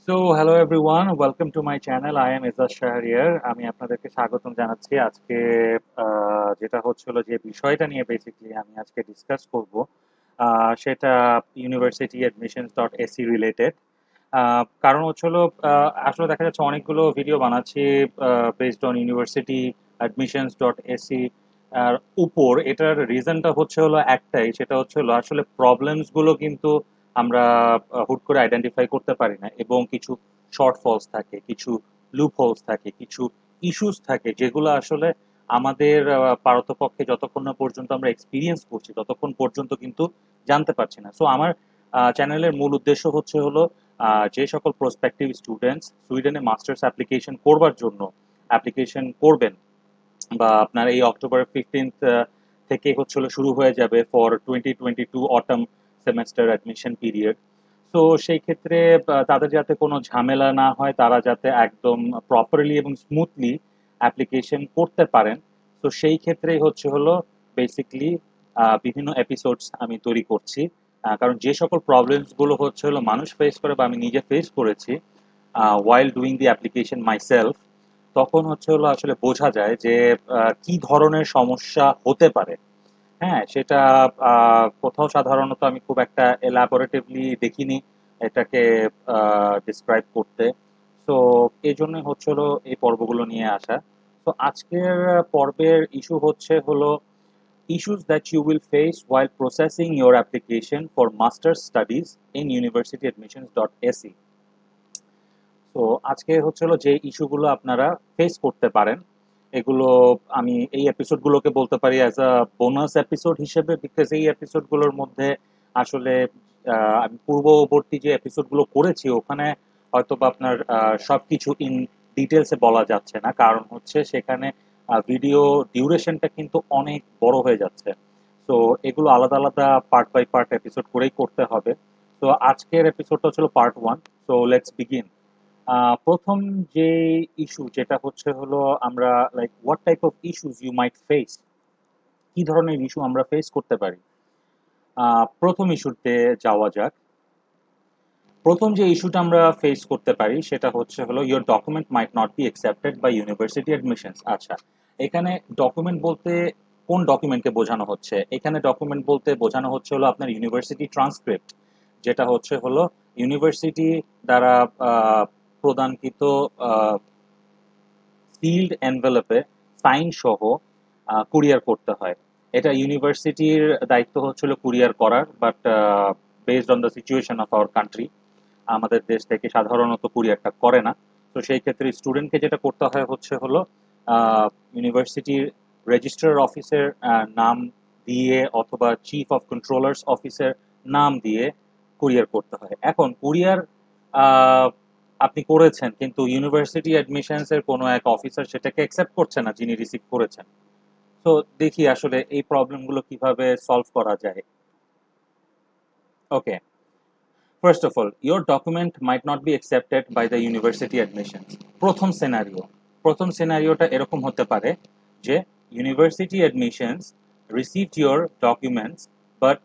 So hello everyone, welcome to my channel. I am Ejaz Shahriar. আমি আপনাদেরকে স্বাগতম জানাচ্ছি। আজকে যেটা হচ্ছিল যে বিষয়টা নিয়ে বেসিক্যালি আমি আজকে ডিসকাস করব, সেটা university admissions dot AC related. কারণ হচ্ছিল, আসলে দেখা যাচ্ছে অনেকগুলো ভিডিও বানাচ্ছি based on university admissions dot AC আর উপর। এটার রিজনটা হচ্ছে হলো একটাই, সেটা হচ্ছে হলো আসলে প্রবলেমসগুলো কিন্তু আমরা হুট করে আইডেন্টিফাই করতে পারি না, এবং কিছু শর্ট ফলস থাকে, কিছু লুপ হোলস থাকে, কিছু ইস্যুস থাকে যেগুলো আসলে আমাদের পারতপক্ষে যতক্ষণ না পর্যন্ত আমরা এক্সপিরিয়েন্স করছি ততক্ষণ পর্যন্ত কিন্তু জানতে পারছি না। সো আমার চ্যানেলের মূল উদ্দেশ্য হচ্ছে হলো যে সকল প্রসপেক্টিভ স্টুডেন্টস সুইডেনে মাস্টার্স অ্যাপ্লিকেশন করবার জন্য অ্যাপ্লিকেশন করবেন, বা আপনার এই অক্টোবর 15th থেকে হচ্ছে হলো শুরু হয়ে যাবে for 2022 autumn semester admission period. তো সেই ক্ষেত্রে তাদের যাতে কোনো ঝামেলা না হয়, তারা যাতে একদম প্রপারলি এবং স্মুথলি অ্যাপ্লিকেশন করতে পারেন। তো সেই ক্ষেত্রেই হচ্ছে হলো বেসিকলি বিভিন্ন এপিসোডস আমি তৈরি করছি। কারণ যে সকল প্রবলেমসগুলো হচ্ছে হলো মানুষ ফেস করে বা আমি নিজে ফেস করেছি ওয়াইল ডুইং দি অ্যাপ্লিকেশন মাইসেলফ, তখন হচ্ছে হলো আসলে বোঝা যায় যে কি ধরনের সমস্যা হতে পারে। হ্যাঁ, সেটা কোথাও সাধারণত আমি খুব একটা এলাবোরেটিভলি দেখিনি এটাকে ডিসক্রাইব করতে। সো এই জন্যই হচ্ছে হলো এই পর্বগুলো নিয়ে আসা। তো আজকের পর্বের ইস্যু হচ্ছে হলো issues that you will face while processing your application for master's studies in universityadmissions.se। তো আজকে হচ্ছে হলো যে ইস্যুগুলো আপনারা ফেস করতে পারেন, এগুলো আমি এই এপিসোডগুলোকে বলতে পারি অ্যাজ আ বোনাস এপিসোড হিসেবে, বিকজ এই এপিসোডগুলোর মধ্যে আসলে আমি পূর্ববর্তী যে এপিসোডগুলো করেছি ওখানে হয়তো বা আপনার সবকিছু ইন ডিটেলসে বলা যাচ্ছে না, কারণ হচ্ছে সেখানে ভিডিও ডিউরেশনটা কিন্তু অনেক বড় হয়ে যাচ্ছে। তো এগুলো আলাদা আলাদা পার্ট বাই পার্ট এপিসোড করেই করতে হবে। তো আজকের এপিসোডটা ছিল part one. So let's begin. প্রথম যে ইস্যু যেটা হচ্ছে হলো আমরা like what type of issues you might face, কি ধরনের ইস্যু আমরা ফেস করতে পারি। প্রথম ইস্যুতে যাওয়া যাক। প্রথম যে ইস্যুটা আমরা ফেস করতে পারি সেটা হচ্ছে হলো your document might not be accepted by university admissions. আচ্ছা, এখানে ডকুমেন্ট বলতে কোন ডকুমেন্টকে বোঝানো হচ্ছে? এখানে ডকুমেন্ট বলতে বোঝানো হচ্ছে হলো আপনার ইউনিভার্সিটি ট্রান্সক্রিপ্ট, যেটা হচ্ছে হলো ইউনিভার্সিটি দ্বারা আহ, প্রদানকৃত সিল্ড এনভেলপে সাইন সহ কুরিয়ার করতে হয়। এটা ইউনিভার্সিটির দায়িত্ব হচ্ছিল কুরিয়ার করার, but based on the situation of our country আমাদের দেশ থেকে সাধারণত কুরিয়ারটা করে না। তো সেই ক্ষেত্রে স্টুডেন্টকে যেটা করতে হয় হচ্ছে হলো ইউনিভার্সিটির রেজিস্ট্রার অফিসের নাম দিয়ে অথবা চিফ অফ কন্ট্রোলার্স অফিসের নাম দিয়ে কুরিয়ার করতে হয়। এখন কুরিয়ার আপনি করেছেন, কিন্তু ইউনিভার্সিটি অ্যাডমিশনস এর কোনো এক অফিসার সেটাকে অ্যাকসেপ্ট করছে না যিনি রিসিভ করেছেন। তো দেখি আসলে এই প্রবলেমগুলো কিভাবে সলভ করা যায়। Okay, first of all your document might not be accepted by the university admissions. প্রথম সিনারিওটা এরকম হতে পারে যে university admissions received your documents, but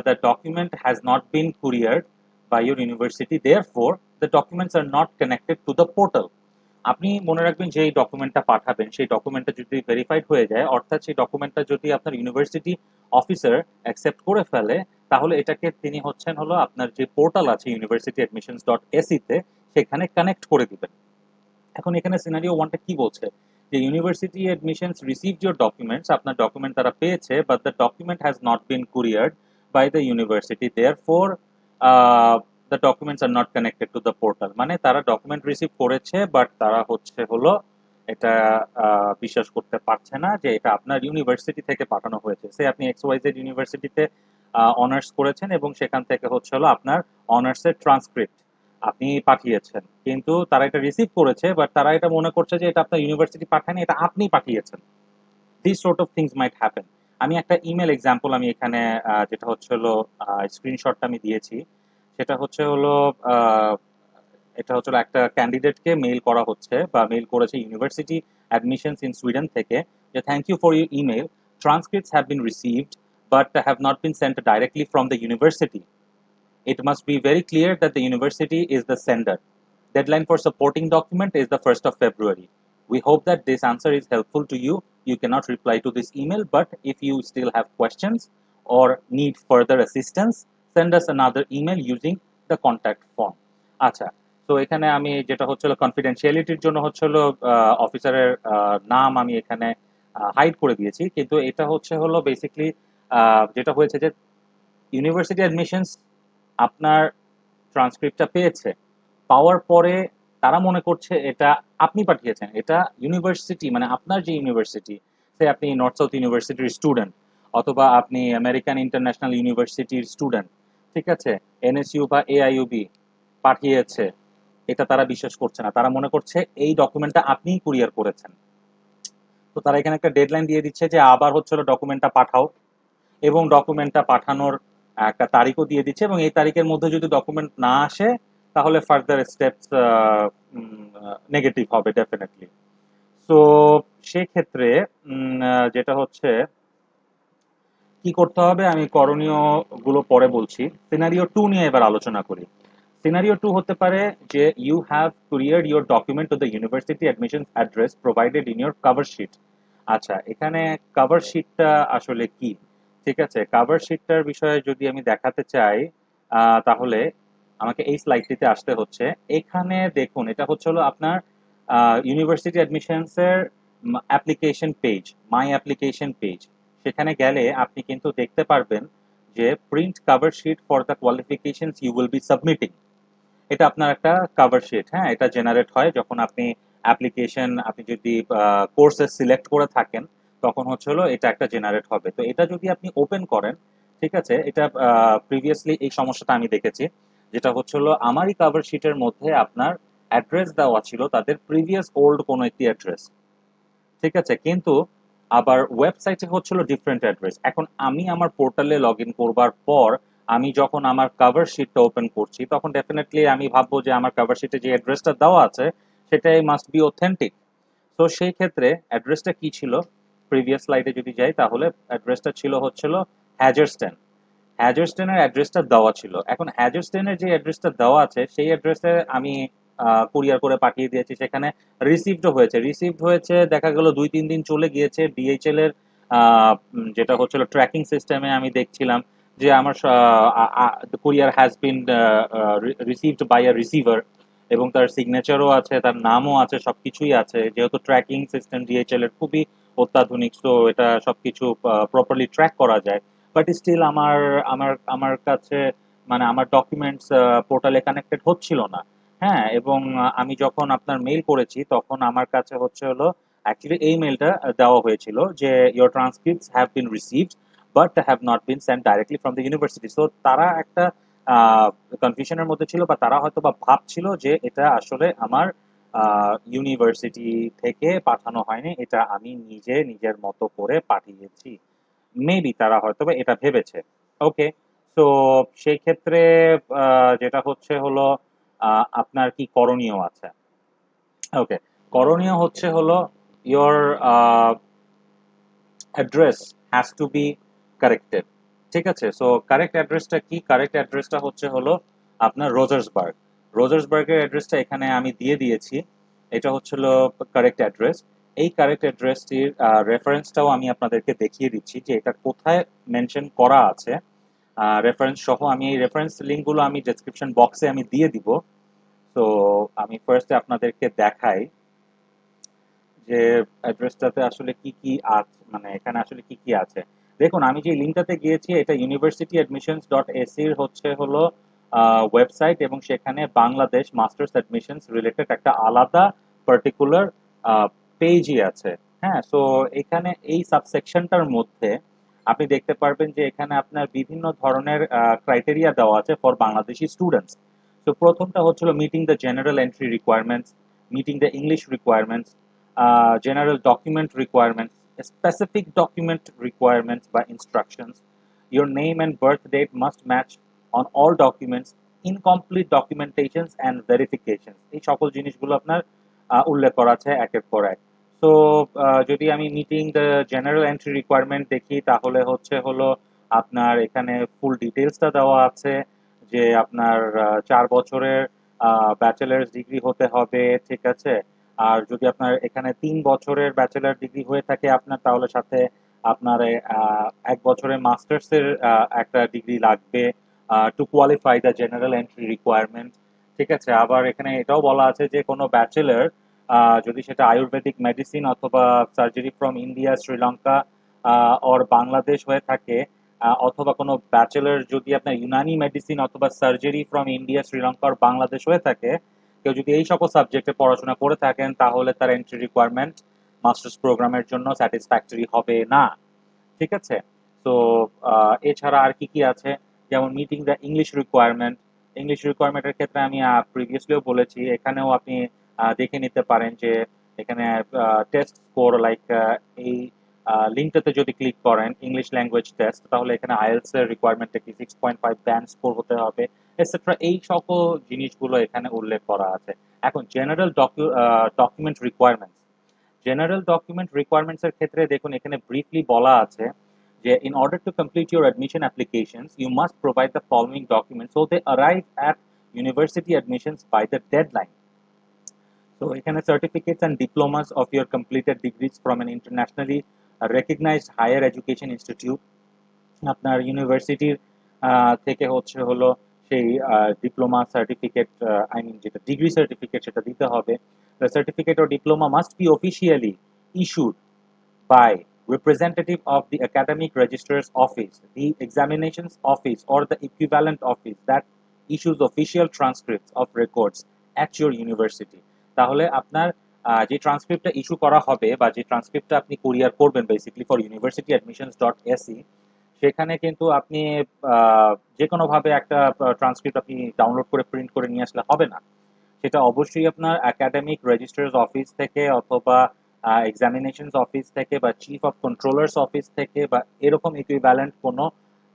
the document has not been couriered by your university, therefore the documents are not connected to the portal। আপনি মনে রাখবেন যে এই ডকুমেন্টটা পাঠাবেন সেই ডকুমেন্টটা যদি ভেরিফাইড হয়ে যায়, অর্থাৎ সেই ডকুমেন্টটা যদি আপনার ইউনিভার্সিটি অফিসার অ্যাকসেপ্ট করে ফেলে, তাহলে এটাকে তিনি হচ্ছেন হলো আপনার যে পোর্টাল আছে ইউনিভার্সিটি অ্যাডমিশনস ডট এসিতে সেখানে কানেক্ট করে দিবেন। এখন এখানে সিনারিও ওয়ানটা কি বলছে যে university admissions received your documents, আপনার ডকুমেন্ট তারা পেয়েছে, but the document has not been couriered by the university, therefore the documents are not connected to the portal. মানে তারা ডকুমেন্ট রিসিভ করেছে, বাট তারা হচ্ছে হলো এটা বিশ্বাস করতে পারছে না যে এটা আপনার ইউনিভার্সিটি থেকে পাঠানো হয়েছে। সে আপনি এক্স ওয়াই জেড ইউনিভার্সিটিতে অনার্স করেছেন এবং সেখান থেকে হচ্ছে হলো আপনার অনার্সের ট্রান্সক্রিপ্ট আপনি পাঠিয়েছেন, কিন্তু তারা এটা রিসিভ করেছে, বাট তারা এটা মনে করছে যে এটা আপনার ইউনিভার্সিটি পাঠায়নি, এটা আপনি পাঠিয়েছেন। This sort of things might happen. আমি একটা ইমেল এক্সাম্পল আমি এখানে যেটা হচ্ছে হলো স্ক্রিনশটটা আমি দিয়েছি, সেটা হচ্ছে হলো আহ, এটা হচ্ছে হলো একটা ক্যান্ডিডেটকে মেইল করা হচ্ছে বা মেইল করেছে ইউনিভার্সিটি অ্যাডমিশনস ইন সুইডেন থেকে, যে thank you for your email, transcripts have been received but have not been sent directly from the university. It must be very clear that the university is the sender. Deadline for supporting document is the 1st of February. We hope that this answer is helpful to you. You cannot reply to this email, but if you still have questions or need further assistance, send us another email using the contact form. আচ্ছা, তো এখানে আমি যেটা হচ্ছিল কনফিডেন্সিয়ালিটির জন্য হচ্ছিল অফিসারের নাম আমি এখানে হাইড করে দিয়েছি, কিন্তু এটা হলো বেসিক্যালি যেটা হয়েছে যে ইউনিভার্সিটি অ্যাডমিশনস আপনার ট্রান্সক্রিপ্টটা পেয়েছে, পাওয়ার পরে তারা মনে করছে এটা আপনি পাঠিয়েছেন, এটা ইউনিভার্সিটি মানে আপনার যে ইউনিভার্সিটি, সে আপনি নর্থ সাউথ ইউনিভার্সিটির স্টুডেন্ট অথবা আপনি আমেরিকান ইন্টারন্যাশনাল ইউনিভার্সিটির স্টুডেন্ট, ঠিক আছে, এনএসইউ বা এআইইউবি পাঠিয়েছে, এটা তারা বিশ্বাস করছে না। তারা মনে করছে এই ডকুমেন্টটা আপনিই কুরিয়ার করেছেন। তো তারা এখানে একটা ডেডলাইন দিয়ে দিচ্ছে যে আবার হচ্ছিল ডকুমেন্টটা পাঠাও, এবং ডকুমেন্টটা পাঠানোর একটা তারিখও দিয়ে দিচ্ছে, এবং এই তারিখের মধ্যে যদি ডকুমেন্ট না আসে তাহলে ফার্দার স্টেপস নেগেটিভ হবে ডেফিনেটলি। তো সেক্ষেত্রে যেটা হচ্ছে কি করতে হবে আমি করণীয় গুলো পরে বলছি। সিনারিও 2 নিয়ে এবার আলোচনা করি। সিনারিও 2 হতে পারে যে you have couriered your document to the university admission address provided in your cover sheet. আচ্ছা, এখানে কভার শিটটা আসলে কি? ঠিক আছে, কভার শিটটার বিষয়ে যদি আমি দেখাতে চাই তাহলে আমাকে এই স্লাইডটিতে আসতে হচ্ছে। এখানে দেখুন, এটা হলো আপনার ইউনিভার্সিটি অ্যাডমিশনস এর application page, my application page. সেখানে গেলে আপনি কিন্তু দেখতে পারবেন যে print cover sheet for the qualifications you will be submitting. এটা আপনার একটা কভার শিট, হ্যাঁ, এটা জেনারেট হয় যখন আপনি অ্যাপ্লিকেশন, আপনি যদি কোর্সেস সিলেক্ট করে থাকেন তখন হলো এটা একটা জেনারেট হবে। তো এটা যদি আপনি ওপেন করেন, ঠিক আছে, এটা প্রিভিয়াসলি এই সমস্যাটা আমি দেখেছি, যেটা হলো আমারই কভার শিটের মধ্যে আপনার অ্যাড্রেস দেওয়া ছিল তাদের প্রিভিয়াস ওল্ড কোনো একটি অ্যাড্রেস, ঠিক আছে, কিন্তু আবার ওয়েবসাইটে হচ্ছিল ডিফারেন্ট অ্যাড্রেস। এখন আমি আমার পোর্টালে লগ ইন করবার পর আমি যখন আমার কভার শিটটা ওপেন করছি তখন ডেফিনেটলি আমি ভাববো যে আমার কভার শিটে যে অ্যাড্রেসটা দেওয়া আছে সেটাই মাস্ট বি অথেন্টিক। তো সেই ক্ষেত্রে অ্যাড্রেসটা কি ছিল? প্রিভিয়াস স্লাইডে যদি যাই তাহলে অ্যাড্রেসটা হচ্ছিল হ্যাজারস্টেন। হ্যাজারস্টেনের অ্যাড্রেসটা দেওয়া ছিল। এখন হ্যাজারস্টেনের যে অ্যাড্রেসটা দেওয়া আছে সেই অ্যাড্রেসে আমি কুরিয়ার করে পাঠিয়ে দিয়েছি, সেখানে রিসিভড হয়েছে, দেখা গেল 2-3 দিন চলে গিয়েছে। ডিএইচএল এর যেটা হচ্ছিল ট্র্যাকিং সিস্টেমে আমি দেখছিলাম যে আমার courier has been received by a receiver, এবং তার সিগনেচারও আছে, তার নামও আছে, সবকিছুই আছে। যেহেতু ট্র্যাকিং সিস্টেম ডিএইচএল এর খুবই অত্যাধুনিক, তো এটা সবকিছু প্রপারলি ট্র্যাক করা যায়। বাট স্টিল আমার আমার আমার কাছে মানে আমার ডকুমেন্টস পোর্টালে কানেক্টেড হচ্ছিল না। হ্যাঁ, এবং আমি যখন আপনার মেইল করেছি তখন আমার কাছে হলো অ্যাকচুয়ালি এই মেইলটা দেওয়া হয়েছিল যে your transcripts have been received but have not been sent directly from the university. So তারা একটা কনফিউশনের মধ্যে ছিল, বা তারা হয়তো বা ভাবছিল যে এটা আসলে আমার ইউনিভার্সিটি থেকে পাঠানো হয়নি, এটা আমি নিজের মতো করে পাঠিয়েছি। মেবি তারা হয়তো বা এটা ভেবেছে। ওকে, তো সেই ক্ষেত্রে যেটা হলো আপনার কি করণীয় আছে? ওকে, করণীয় হলো your address has to B corrected. ঠিক আছে, সো কারেক্ট অ্যাড্রেসটা কি? কারেক্ট অ্যাড্রেসটা হলো আপনার রোজার্সবার্গ। রোজার্সবার্গের অ্যাড্রেসটা এখানে আমি দিয়ে দিয়েছি, এটা হচ্ছিল কারেক্ট অ্যাড্রেস। এই কারেক্ট অ্যাড্রেসটির রেফারেন্সটাও আমি আপনাদেরকে দেখিয়ে দিচ্ছি যে এটা কোথায় মেনশন করা আছে, রেফারেন্স সহ। আমি এই রেফারেন্স লিঙ্কগুলো আমি ডেসক্রিপশন বক্সে আমি দিয়ে দিব। তো আমি ফার্স্টে আপনাদেরকে দেখাই যে অ্যাড্রেসটাতে আসলে কি কি আছে, মানে এখানে আসলে কি কি আছে। দেখুন, আমি যে লিঙ্কটাতে গিয়েছি এটা ইউনিভার্সিটি অ্যাডমিশনস ডট এসির হলো ওয়েবসাইট, এবং সেখানে বাংলাদেশ মাস্টার্স অ্যাডমিশনস রিলেটেড একটা আলাদা পার্টিকুলার পেজই আছে। হ্যাঁ, সো এখানে এই সাবসেকশনটার মধ্যে আপনি দেখতে পারবেন যে এখানে আপনার বিভিন্ন ধরনের ক্রাইটেরিয়া দেওয়া আছে ফর বাংলাদেশি স্টুডেন্টস। তো প্রথমটা হচ্ছিল meeting the general entry requirements, meeting the English requirements, general document requirements, specific document requirements by instructions. Your name and birth date must match on all documents, incomplete documentations and verifications. এই সকল জিনিসগুলো আপনার উল্লেখ করা আছে একের পর এক। তো যদি আমি meeting the general entry requirement দেখি তাহলে হলো আপনার এখানে ফুল ডিটেলসটা দেওয়া আছে যে আপনার 4 বছরের ব্যাচেলার্স ডিগ্রি হতে হবে, ঠিক আছে। আর যদি আপনার এখানে 3 বছরের ব্যাচেলার ডিগ্রি হয়ে থাকে আপনার, তাহলে সাথে আপনার 1 বছরের মাস্টার্সের একটা ডিগ্রি লাগবে to qualify the general entry requirement, ঠিক আছে। আবার এখানে এটাও বলা আছে যে কোনো ব্যাচেলর যদি সেটা আয়ুর্বেদিক মেডিসিন অথবা surgery from India, Sri Lanka or Bangladesh হয়ে থাকে, অথবা কোনো ব্যাচেলর যদি আপনার ইউনানি মেডিসিন অথবা সার্জারি ফ্রম ইন্ডিয়া, শ্রীলঙ্কা আর বাংলাদেশ হয়ে থাকে, কেউ যদি এই সকল সাবজেক্টে পড়াশোনা করে থাকেন, তাহলে তার এন্ট্রি রিকোয়ারমেন্ট মাস্টার্স প্রোগ্রামের জন্য স্যাটিসফ্যাক্টরি হবে না, ঠিক আছে। তো এছাড়া আর কি কি আছে, যেমন meeting the English requirement. English রিকোয়ারমেন্টের ক্ষেত্রে আমি প্রিভিয়াসলিও বলেছি, এখানেও আপনি দেখে নিতে পারেন যে এখানে টেস্ট স্কোর লাইক এই লিঙ্কটাতে যদি ক্লিক করেন ইংলিশ ল্যাঙ্গুয়েজ টেস্ট, তাহলে এখানে আইএলটিএস এর রিকোয়ারমেন্ট কি 6.5 ব্যান্ড স্কোর হতে হবে, এটসেট্রা। এই সকল জিনিসগুলো এখানে উল্লেখ করা আছে। এখন general document requirements. General document requirements এর ক্ষেত্রে দেখুন এখানে ব্রিফলি বলা আছে যে in order to complete your admission applications you must provide the following documents so they arrive at university admissions by the deadline. So এখানে certificates and diplomas of your completed degrees from an internationally recognized higher education institute, আপনার ইউনিভার্সিটির থেকে হচ্ছে হলো সেই diploma certificate, I mean যেটা degree certificate সেটা দিতে হবে। The certificate or diploma must be officially issued by representative of the academic registrar's office, the examinations office, or the equivalent office that issues official transcripts of records at your university. তাহলে আপনার যে ট্রান্সক্রিপ্টটা issue করা হবে বা যে ট্রান্সক্রিপ্টটা আপনি courier করবেন basically for university admissions dot AC, সেখানে কিন্তু আপনি যে কোনোভাবে একটা ট্রান্সক্রিপ্ট আপনি ডাউনলোড করে প্রিন্ট করে নিয়ে আসলে হবে না। সেটা অবশ্যই আপনার একাডেমিক রেজিস্ট্রার্স অফিস থেকে অথবা এক্সামিনেশনস অফিস থেকে বা চিফ অফ কন্ট্রোলার্স অফিস থেকে বা এরকম ইকুইভ্যালেন্ট কোনো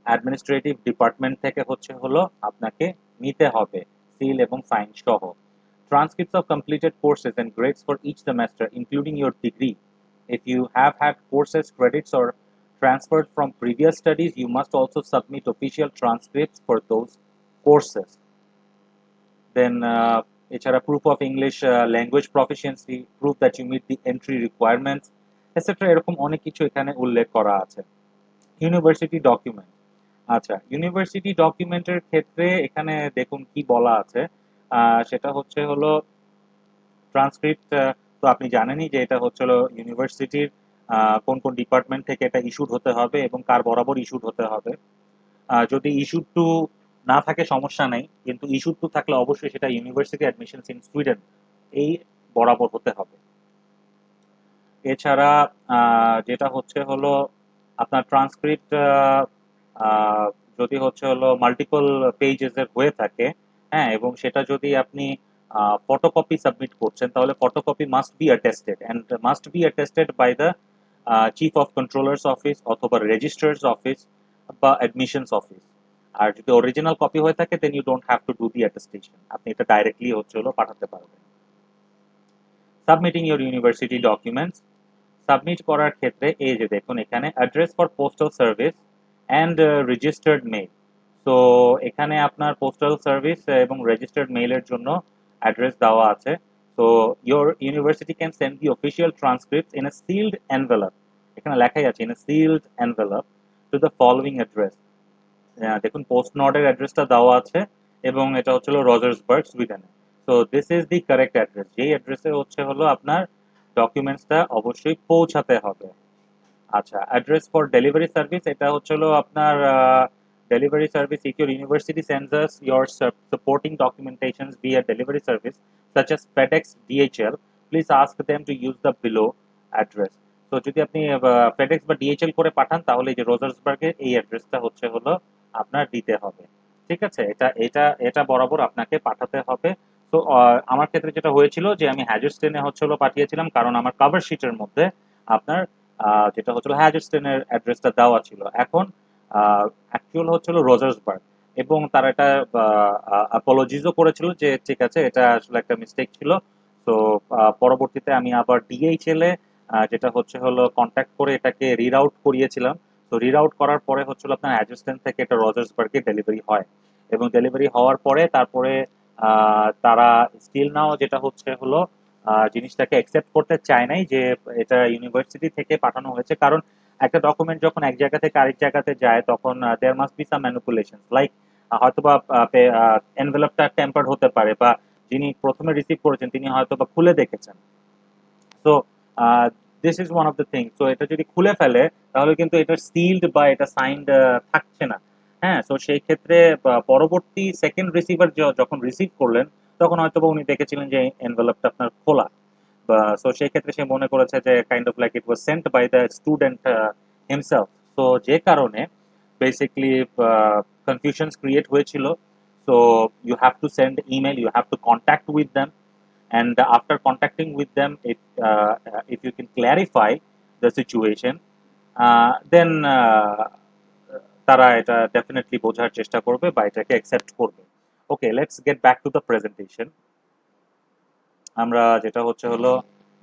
অ্যাডমিনিস্ট্রেটিভ ডিপার্টমেন্ট থেকে হচ্ছে হলো আপনাকে নিতে হবে, সিল এবং সাইন সহ। Transcripts of completed courses and grades for each semester, including your degree. If you have had courses, credits, or transferred from previous studies, you must also submit official transcripts for those courses. Then এছাড়া proof of English language proficiency, proof that you meet the entry requirements, etc. এরকম অনেক কিছু এখানে উল্লেখ করা আছে। University document. আচ্ছা, university ডকুমেন্টের ক্ষেত্রে এখানে দেখুন কি বলা আছে, সেটা হচ্ছে হলো ট্রান্সক্রিপ্ট। তো আপনি জানেনই যে এটা হচ্ছে হলো ইউনিভার্সিটির কোন কোন ডিপার্টমেন্ট থেকে এটা ইস্যুড হতে হবে এবং কার বরাবর ইস্যুড হতে হবে। যদি ইস্যুড টু না থাকে সমস্যা নেই, কিন্তু ইস্যুড টু থাকলে অবশ্যই সেটা ইউনিভার্সিটি অ্যাডমিশনস ইন সুইডেন এই বরাবর হতে হবে। এছাড়া যেটা হচ্ছে হলো আপনার ট্রান্সক্রিপ্ট যদি হচ্ছে হলো মাল্টিপল পেজেসের হয়ে থাকে, হ্যাঁ, এবং সেটা যদি আপনি ফটোকপি সাবমিট করছেন, তাহলে photocopy must be attested and must be attested by the chief of controller's office অথবা রেজিস্ট্রার্স অফিস বা অ্যাডমিশনস অফিস। আর যদি অরিজিনাল কপি হয়ে থাকে then you don't have to do the attestation, আপনি এটা ডাইরেক্টলি হচ্ছে হলো পাঠাতে পারবেন। Submitting your university documents. Submit করার ক্ষেত্রে এই যে দেখুন এখানে address for postal service and registered mail. তো এখানে আপনার পোস্টাল সার্ভিস এবং রেজিস্টার্ড মেইলের জন্য অ্যাড্রেস দেওয়া আছে। তো your university can send the official transcripts in a sealed envelope, এখানে লেখাই আছে in a sealed envelope to the following address. দেখুন পোস্ট নোডের অ্যাড্রেসটা দেওয়া আছে এবং এটা হচ্ছে হলো রজার্সবার্গ, সুইডেনে। তো this is the correct address, যেই অ্যাড্রেসে হচ্ছে হলো আপনার ডকুমেন্টসটা অবশ্যই পৌঁছাতে হবে। আচ্ছা, অ্যাড্রেস ফর ডেলিভারি সার্ভিস, এটা হচ্ছে হলো আপনার delivery service. If your university sends us your supporting ডকুমেন্টেশনস via delivery service such as FedEx, DHL, please ask them to use the below address. তো যদি আপনি FedEx বা DHL করে পাঠান, তাহলে এই যে রোজার্সবার্গের এই অ্যাড্রেসটা হচ্ছে হলো আপনার দিতে হবে, ঠিক আছে। এটা এটা এটা বরাবর আপনাকে পাঠাতে হবে। তো আমার ক্ষেত্রে যেটা হয়েছিল যে আমি হ্যাজারস্টেনে হচ্ছে হলো পাঠিয়েছিলাম, কারণ আমার কভার শিটের মধ্যে আপনার যেটা হচ্ছিল হ্যাজারস্টেনের অ্যাড্রেসটা দেওয়া ছিল। এখন অ্যাকচুয়াল হচ্ছিল রজার্সবার্গ, এবং তারা এটা অ্যাপোলজিজও করেছিল যে ঠিক আছে এটা আসলে একটা মিস্টেক ছিল। তো পরবর্তীতে আমি আবার ডিএইচএল এ যেটা হচ্ছে হলো কন্ট্যাক্ট করে এটাকে রিরাউট করিয়েছিলাম। তো রিরাউট করার পরে হচ্ছিল আপনার হ্যাজারস্টেন থেকে এটা রজার্সবার্গে ডেলিভারি হয়, এবং ডেলিভারি হওয়ার পরে তারপরে তারা স্টিল নাও যেটা হচ্ছে হলো জিনিসটাকে অ্যাকসেপ্ট করতে চায় নাই যে এটা ইউনিভার্সিটি থেকে পাঠানো হয়েছে, কারণ একটা ডকুমেন্ট যখন এক জায়গা থেকে আরেক জায়গাতে যায় তখন there must be some manipulation, like হয়তোবা এনভেলপটা টেম্পার্ড হতে পারে, বা যিনি প্রথমে রিসিভ করেছেন তিনি হয়তোবা খুলে দেখেছেন। So this is one of the thing. So এটা যদি খুলে ফেলে তাহলে কিন্তু এটা সিলড বা এটা সাইন্ড থাকছে না। হ্যাঁ, সো সেই ক্ষেত্রে পরবর্তী সেকেন্ড রিসিভার যখন রিসিভ করলেন তখন হয়তো উনি দেখেছিলেন যে এনভেলপটা আপনার খোলা, বা সো সেই ক্ষেত্রে সে মনে করেছে যে kind of like it was sent by the student himself. So যে কারণে বেসিকলি কনফিউশনস ক্রিয়েট হয়েছিল। So you have to send email, you have to contact with them, and after contacting with them, if you can clarify the situation, then তারা এটা definitely বোঝার চেষ্টা করবে বা এটাকে অ্যাকসেপ্ট করবে। Okay, let's get back to the presentation. আমরা যেটা হচ্ছে হলো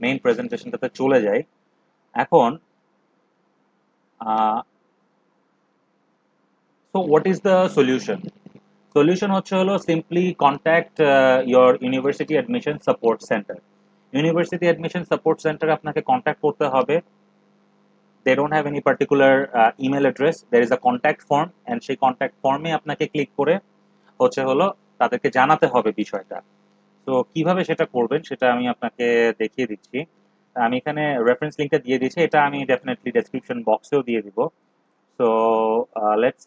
মেইন প্রেজেন্টেশনটাতে চলে যাই এখন। So what is the solution? Solution হচ্ছে হলো simply contact your university admission support centre. University admission support সেন্টারে আপনাকে কন্ট্যাক্ট করতে হবে। they don't have any particular email address, there is a contact form, and সেই contact form-এ আপনাকে click করে হচ্ছে হলো তাদেরকে জানাতে হবে বিষয়টা। তো কিভাবে সেটা করবেন সেটা আমি আপনাকে দেখিয়ে দিচ্ছি। আমি এখানে রেফারেন্স লিংকটা দিয়ে দিয়েছি, এটা আমি ডেফিনেটলি ডেসক্রিপশন বক্সেও দিয়ে দিব। So let's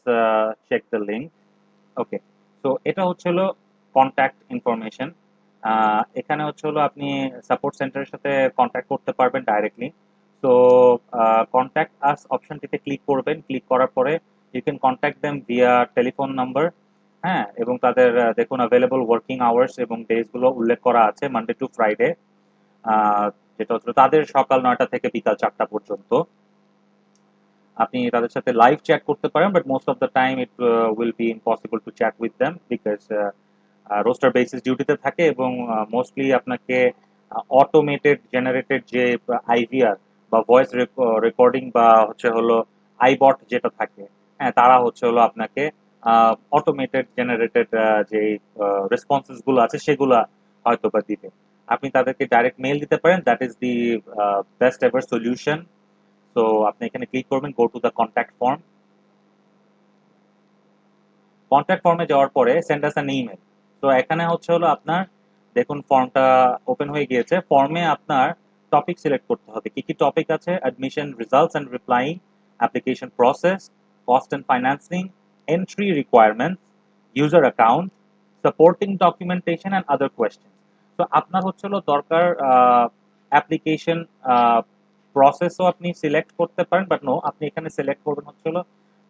check the link. Okay, তো এটা হচ্ছে হলো কন্ট্যাক্ট ইনফরমেশন। এখানে হচ্ছে হলো আপনি সাপোর্ট সেন্টারের সাথে কন্ট্যাক্ট করতে পারবেন ডাইরেক্টলি। তো কন্ট্যাক্ট আস অপশনটিতে ক্লিক করবেন, ক্লিক করার পরে you can contact them via telephone number. হ্যাঁ, এবং তাদের দেখুন অ্যাভেলেবল ওয়ার্কিং আওয়ার্স এবং ডেজগুলো উল্লেখ করা আছে, মানডে টু ফ্রাইডে, যেটা হচ্ছে তাদের সকাল ৯টা থেকে বিকাল ৪টা পর্যন্ত। আপনি তাদের সাথে লাইভ চ্যাট করতে পারেন, but most of the time it will be impossible to chat with them because roster basis ডিউটিতে থাকে, এবং মোস্টলি আপনাকে অটোমেটেড জেনারেটেড যে আইভিআর বা ভয়েস রেকর্ডিং বা হচ্ছে হলো আইবট যেটা থাকে, হ্যাঁ তারা হচ্ছে হলো আপনাকে অটোমেটেড জেনারেটেড যে রেসপন্সেস গুলো আছে সেগুলা হয়তো বা দিবে। আপনি তাদেরকে ডাইরেক্ট মেইল দিতে পারেন, that is the best ever solution. তো আপনি এখানে ক্লিক করবেন go to the contact form. Contact ফর্মে যাওয়ার পরে সেন্ড আস অ্যান ইমেল। তো এখানে হচ্ছে হলো আপনার দেখুন ফর্মটা ওপেন হয়ে গিয়েছে। ফর্মে আপনার টপিক সিলেক্ট করতে হবে, কি কি টপিক আছে: admission results and replying, application process, cost and financing, entry requirements, user account, supporting documentation and other question. তো আপনার হচ্ছে হলো দরকার অ্যাপ্লিকেশন প্রসেসও আপনি সিলেক্ট করতে পারেন, বাট নো, আপনি এখানে সিলেক্ট করবেন হচ্ছে হলো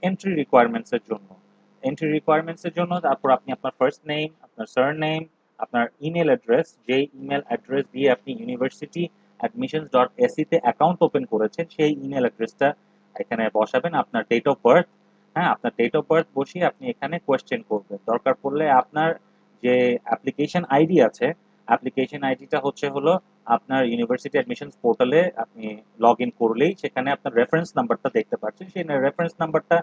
এন্ট্রি রিকোয়ারমেন্টস এর জন্য। এন্ট্রি রিকোয়ারমেন্টস এর জন্য তারপর আপনি আপনার ফার্স্ট নেম, আপনার সারনেম, আপনার ইমেল অ্যাড্রেস, যে ইমেল অ্যাড্রেস দিয়ে আপনি ইউনিভার্সিটি অ্যাডমিশনস ডট এসিতে অ্যাকাউন্ট ওপেন করেছেন সেই ইমেল অ্যাড্রেসটা এখানে বসাবেন। আপনার ডেট অফ বার্থ, হ্যাঁ আপনার ডেট অফ বার্থ বসিয়ে আপনি এখানে কোয়েশ্চেন করবেন। দরকার পড়লে আপনার যে অ্যাপ্লিকেশন আইডি আছে, অ্যাপ্লিকেশন আইডিটা হচ্ছে হলো আপনার ইউনিভার্সিটি অ্যাডমিশনস পোর্টালে আপনি লগ ইন করলেই সেখানে আপনার রেফারেন্স নাম্বারটা দেখতে পাচ্ছেন, সেই রেফারেন্স নাম্বারটা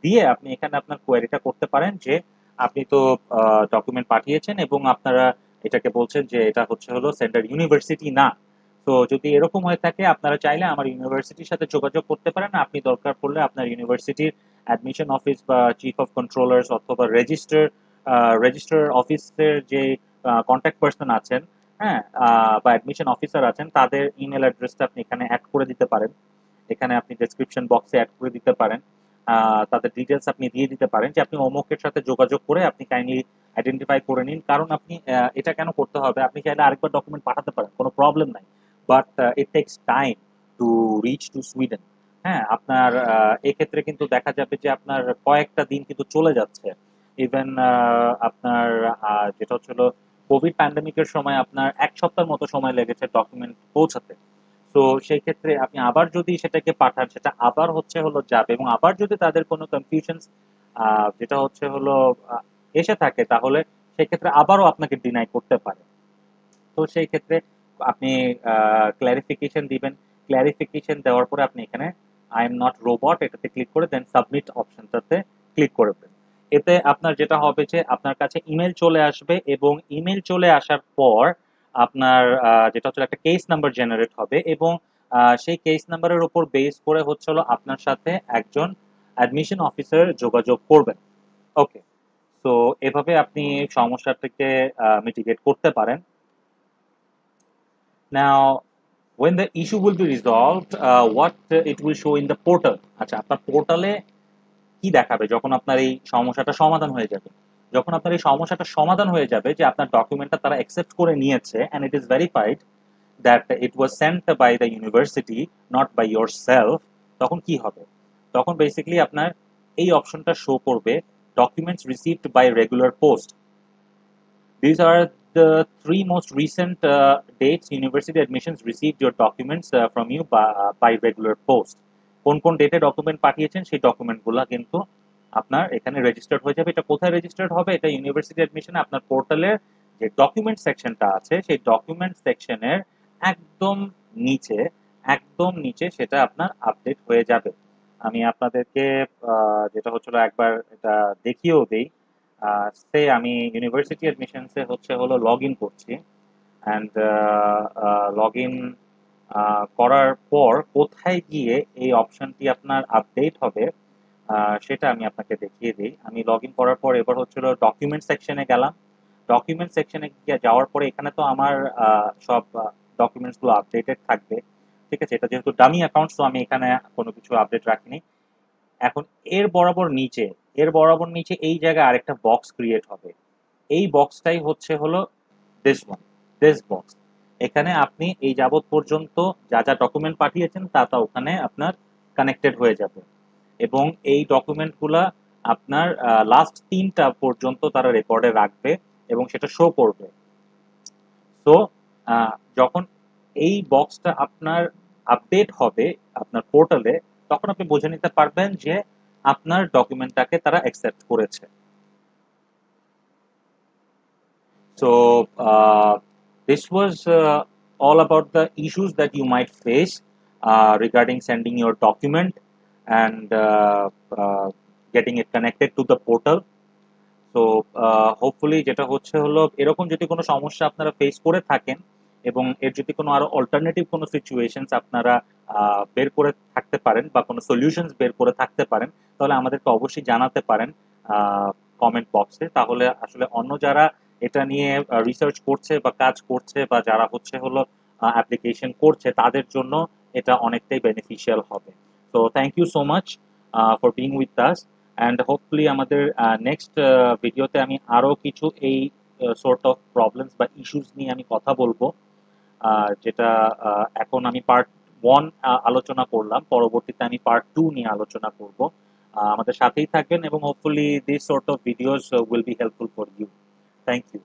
দিয়ে আপনি এখানে আপনার কোয়েরিটা করতে পারেন যে আপনি তো ডকুমেন্ট পাঠিয়েছেন এবং আপনারা এটাকে বলছেন যে এটা হচ্ছে হলো সেন্টার ইউনিভার্সিটি না। তো যদি এরকম হয়ে থাকে আপনারা চাইলে আমার ইউনিভার্সিটির সাথে যোগাযোগ করতে পারেন। আপনি দরকার পড়লে আপনার ইউনিভার্সিটির অ্যাডমিশন অফিস বা চিফ অফ কন্ট্রোলার্স অথবা রেজিস্ট্রার অফিসের যে কন্ট্যাক্ট পার্সন আছেন, হ্যাঁ বা অ্যাডমিশন অফিসার আছেন, তাদের ইমেল অ্যাড্রেসটা আপনি এখানে অ্যাড করে দিতে পারেন। এখানে আপনি ডেসক্রিপশন বক্সে অ্যাড করে দিতে পারেন। তাদের ডিটেলস আপনি দিয়ে দিতে পারেন যে আপনি অমুকের সাথে যোগাযোগ করে আপনি কাইন্ডলি আইডেন্টিফাই করে নিন। কারণ আপনি এটা কেন করতে হবে, আপনি চাইলে আরেকবার ডকুমেন্ট পাঠাতে পারেন, কোনো প্রবলেম নাই, but it takes time to reach to Sweden. হ্যাঁ, আপনার এক্ষেত্রে কিন্তু দেখা যাবে যে আপনার কয়েকটা দিন কিন্তু চলে যাচ্ছে। ইভেন আপনার যেটা হচ্ছিল কোভিড প্যান্ডেমিকের সময় আপনার ১ সপ্তাহের মতো সময় লেগেছে ডকুমেন্ট পৌঁছাতে। তো সেই ক্ষেত্রে আপনি আবার যদি সেটাকে পাঠান সেটা আবার হচ্ছে হলো যাবে, এবং আবার যদি তাদের কোনো কনফিউশন যেটা হচ্ছে হলো এসে থাকে তাহলে সেক্ষেত্রে আবারও আপনাকে ডিনাই করতে পারে। তো সেই ক্ষেত্রে আপনি ক্লারিফিকেশন দিবেন। ক্লারিফিকেশন দেওয়ার পরে আপনি এখানে আই এম নট রোবট এটাতে ক্লিক করে দেন সাবমিট অপশনটাতে ক্লিক করবেন। এতে আপনার যেটা হবে যে আপনার কাছে ইমেল চলে আসবে, এবং ইমেল চলে আসার পর আপনার যেটা হচ্ছে একটা কেস নাম্বার জেনারেট হবে, এবং সেই কেস নাম্বারের উপর বেস করে হচ্ছে হলো আপনার সাথে একজন অ্যাডমিশন অফিসার যোগাযোগ করবেন। ওকে, তো এভাবে আপনি সমস্যাটাকে মিটিগেট করতে পারেন। Now, when the issue will be resolved, what it will show in the portal. আচ্ছা, আপনার পোর্টালে কি দেখাবে যখন আপনার এই সমস্যাটা সমাধান হয়ে যাবে? যখন আপনার এই সমস্যাটা সমাধান হয়ে যাবে যে আপনার ডকুমেন্টটা তারা অ্যাকসেপ্ট করে নিয়েছে and it is verified that it was sent by the university, not by yourself, তখন কি হবে? তখন বেসিক্যালি আপনার এই অপশনটা শো করবে documents received by regular post. These are the three most recent dates university admissions received your documents from you by regular post. কোন কোন ডেটে ডকুমেন্ট পাঠিয়েছেন সেই ডকুমেন্টগুলো কিন্তু আপনার এখানে রেজিস্টার্ড হয়ে যাবে। এটা কোথায় রেজিস্টার্ড হবে? এটা ইউনিভার্সিটি অ্যাডমিশনে আপনার পোর্টালের যে ডকুমেন্ট সেকশনটা আছে সেই ডকুমেন্ট সেকশনের একদম নিচে, একদম নিচে সেটা আপনার আপডেট হয়ে যাবে। আমি আপনাদেরকে যেটা হচ্ছিল একবার এটা দেখিয়েও দেই। সে আমি ইউনিভার্সিটি অ্যাডমিশনসে হচ্ছে হলো লগ ইন করছি, অ্যান্ড লগ ইন করার পর কোথায় গিয়ে এই অপশনটি আপনার আপডেট হবে সেটা আমি আপনাকে দেখিয়ে দিই। আমি লগ ইন করার পর এবার হচ্ছিল ডকুমেন্ট সেকশনে গেলাম। ডকুমেন্ট সেকশনে যাওয়ার পরে এখানে তো আমার সব ডকুমেন্টসগুলো আপডেটেড থাকবে, ঠিক আছে। এটা যেহেতু ডামি অ্যাকাউন্ট, তো আমি এখানে কোনো কিছু আপডেট রাখিনি। এখন এর বরাবর নিচে এই জায়গায় আরেকটা বক্স ক্রিয়েট হবে। এই বক্সটাই হচ্ছে হলো দিস বক্স। এখানে আপনি এই যাবৎ পর্যন্ত যা যা ডকুমেন্ট পাঠিয়েছেন তা তা ওখানে আপনার কানেক্টেড হয়ে যাবে, এবং এই ডকুমেন্টগুলা আপনার লাস্ট 3টা পর্যন্ত তারা রেকর্ডে রাখবে এবং সেটা শো করবে। তো যখন এই বক্সটা আপনার আপডেট হবে আপনার পোর্টালে, তখন আপনি বুঝে নিতে পারবেন যে আপনার ডকুমেন্টটাকে তারা অ্যাকসেপ্ট করেছে। So this was all about the issues that you might face regarding sending your document and getting it connected to the portal. তো হোপফুলি যেটা হচ্ছে হলো এরকম যদি কোনো সমস্যা আপনারা ফেস করে থাকেন এবং এর যদি কোনো আরো অল্টারনেটিভ কোনো সিচুয়েশনস আপনারা বের করে থাকতে পারেন বা কোনো সলিউশনস বের করে থাকতে পারেন, তাহলে আমাদেরকে অবশ্যই জানাতে পারেন কমেন্ট বক্সে। তাহলে আসলে অন্য যারা এটা নিয়ে রিসার্চ করছে বা কাজ করছে বা যারা হচ্ছে হলো অ্যাপ্লিকেশন করছে তাদের জন্য এটা অনেকটাই বেনিফিশিয়াল হবে। তো thank you so much for being with us, and hopefully আমাদের নেক্সট ভিডিওতে আমি আরও কিছু এই সর্ট অফ প্রবলেমস বা ইস্যুস নিয়ে আমি কথা বলবো, যেটা এখন আমি পার্ট 1 আলোচনা করলাম, পরবর্তীতে আমি পার্ট 2 নিয়ে আলোচনা করব। আমাদের সাথেই থাকবেন এবং hopefully this sort of videos will be helpful for you. Thank you.